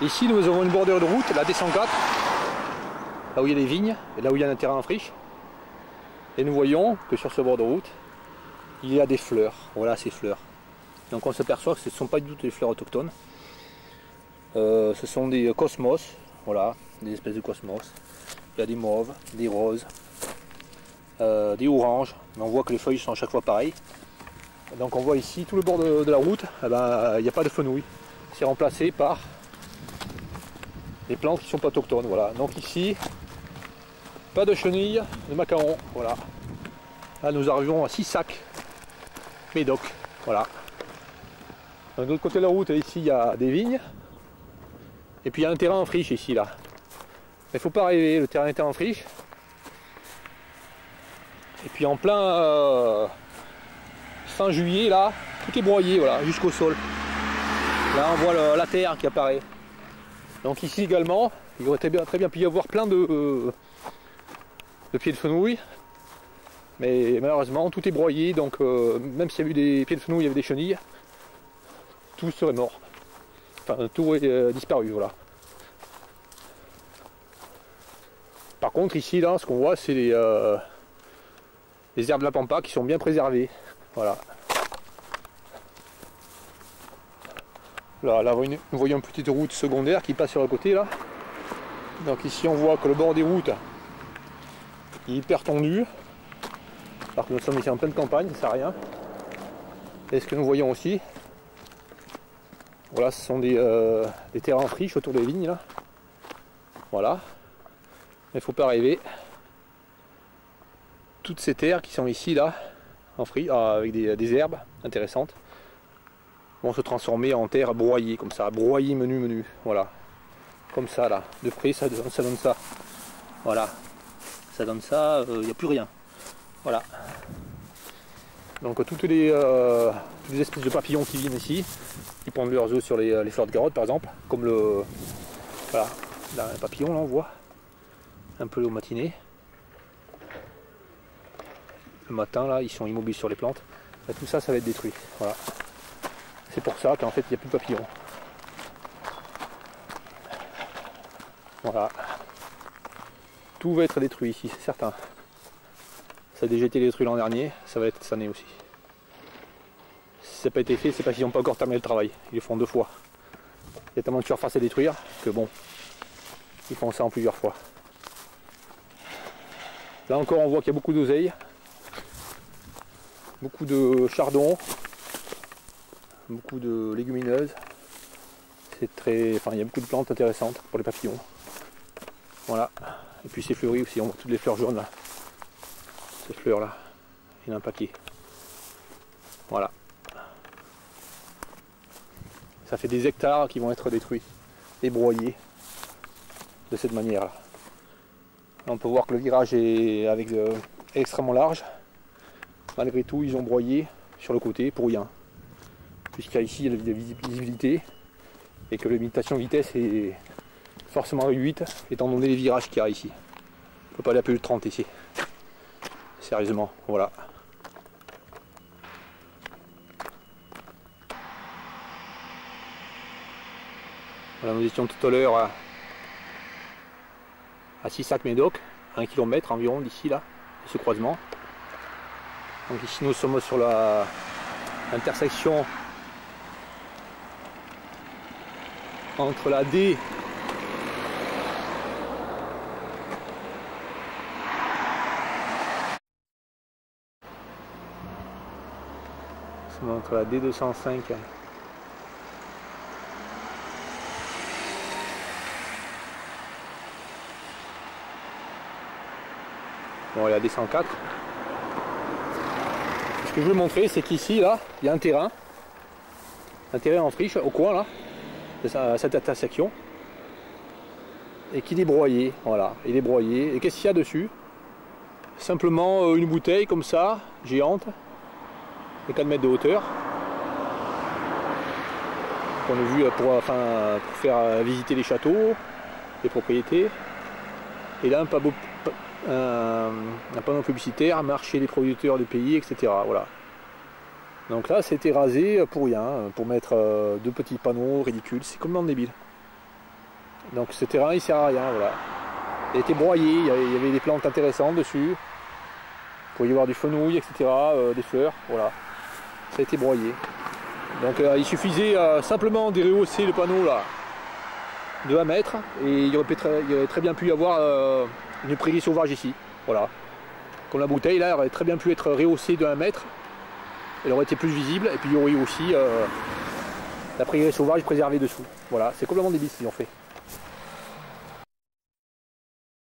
Ici nous avons une bordure de route, la D104, là où il y a les vignes, et là où il y a un terrain en friche. Et nous voyons que sur ce bord de route, il y a des fleurs. Voilà ces fleurs. Donc on s'aperçoit que ce ne sont pas du tout des fleurs autochtones. Ce sont des cosmos, voilà, des espèces de cosmos. Il y a des mauves, des roses, des oranges. Mais on voit que les feuilles sont à chaque fois pareilles. Donc on voit ici tout le bord de la route, eh ben, il n'y a pas de fenouil. C'est remplacé par des plantes qui ne sont pas autochtones. Voilà. Donc ici, pas de chenilles, de macarons. Voilà. Là nous arrivons à 6 sacs médoc. Voilà. De l'autre côté de la route, ici il y a des vignes. Et puis il y a un terrain en friche ici là. Mais il ne faut pas rêver, le terrain est en friche. Et puis en plein fin juillet là, tout est broyé voilà, jusqu'au sol. Là on voit la terre qui apparaît. Donc ici également, il aurait très bien pu y avoir plein de pieds de fenouil. Mais malheureusement tout est broyé, donc même s'il y avait eu des pieds de fenouil, il y avait des chenilles, tout serait mort. Enfin tout est disparu, voilà. Par contre ici là, ce qu'on voit c'est les herbes de la pampa qui sont bien préservées. Voilà. Là nous voyons une petite route secondaire qui passe sur le côté là. Donc ici on voit que le bord des routes est hyper tendu. Alors que nous sommes ici en pleine campagne, ça sert à rien. Et ce que nous voyons aussi, voilà, ce sont des terrains en friche autour des vignes là. Voilà. Mais il ne faut pas rêver. Toutes ces terres qui sont ici là, en friche, avec des herbes intéressantes, vont se transformer en terre broyée, comme ça, broyée menu, voilà. Comme ça là, de près ça donne ça. Voilà. Ça donne ça, il n'y a plus rien. Voilà. Donc toutes les espèces de papillons qui viennent ici, qui pondent leurs œufs sur les fleurs de carottes par exemple, comme le. Voilà, là, un papillon là on voit. Un peu au matinée. Le matin là, ils sont immobiles sur les plantes. Et tout ça, ça va être détruit. Voilà. C'est pour ça qu'en fait il n'y a plus de papillons. Voilà. Tout va être détruit ici, c'est certain. Ça a déjà été détruit l'an dernier, ça va être cette année aussi. Si ça n'a pas été fait, c'est parce qu'ils n'ont pas encore terminé le travail. Ils le font 2 fois. Il y a tellement de surface à détruire que bon, ils font ça en plusieurs fois. Là encore on voit qu'il y a beaucoup d'oseille, beaucoup de chardon, beaucoup de légumineuses. C'est très. Enfin il y a beaucoup de plantes intéressantes pour les papillons. Voilà. Et puis c'est fleuri aussi, on voit toutes les fleurs jaunes là. Ces fleurs là. Il y en a un paquet. Voilà. Ça fait des hectares qui vont être détruits et broyés de cette manière là. On peut voir que le virage est extrêmement large. Malgré tout, ils ont broyé sur le côté pour rien. Puisqu'ici, il y a de visibilité et que la limitation de vitesse est forcément réduite étant donné les virages qu'il y a ici. On ne peut pas aller à plus de 30 ici. Sérieusement, voilà. Voilà, nous étions tout à l'heure à 6 sacs médoc, 1 km environ d'ici là, de ce croisement. Donc ici nous sommes sur l'intersection entre la D entre la D205 bon, et la D104. Ce que je veux montrer, c'est qu'ici, là, il y a un terrain en friche au coin là, de cette intersection, et qu'il est broyé. Voilà, il est broyé. Et qu'est-ce qu'il y a dessus? Simplement une bouteille comme ça, géante, de 4 mètres de hauteur, qu'on a vu pour faire visiter les châteaux, les propriétés. Et là, un panneau publicitaire, marché des producteurs du pays, etc. Voilà. Donc là, c'était rasé pour rien, pour mettre 2 petits panneaux ridicules. C'est complètement débile. Donc ce terrain il sert à rien, voilà. Il a été broyé, il y avait des plantes intéressantes dessus. Vous pouvez y voir du fenouil, etc., des fleurs, voilà. Ça a été broyé. Donc il suffisait simplement de rehausser le panneau là de 1 mètre et il y aurait très bien pu y avoir une prairie sauvage ici. Voilà. Comme la bouteille là, elle aurait très bien pu être rehaussée de 1 mètre. Elle aurait été plus visible et puis il y aurait aussi la prairie sauvage préservée dessous. Voilà, c'est complètement débile ce qu'ils ont fait.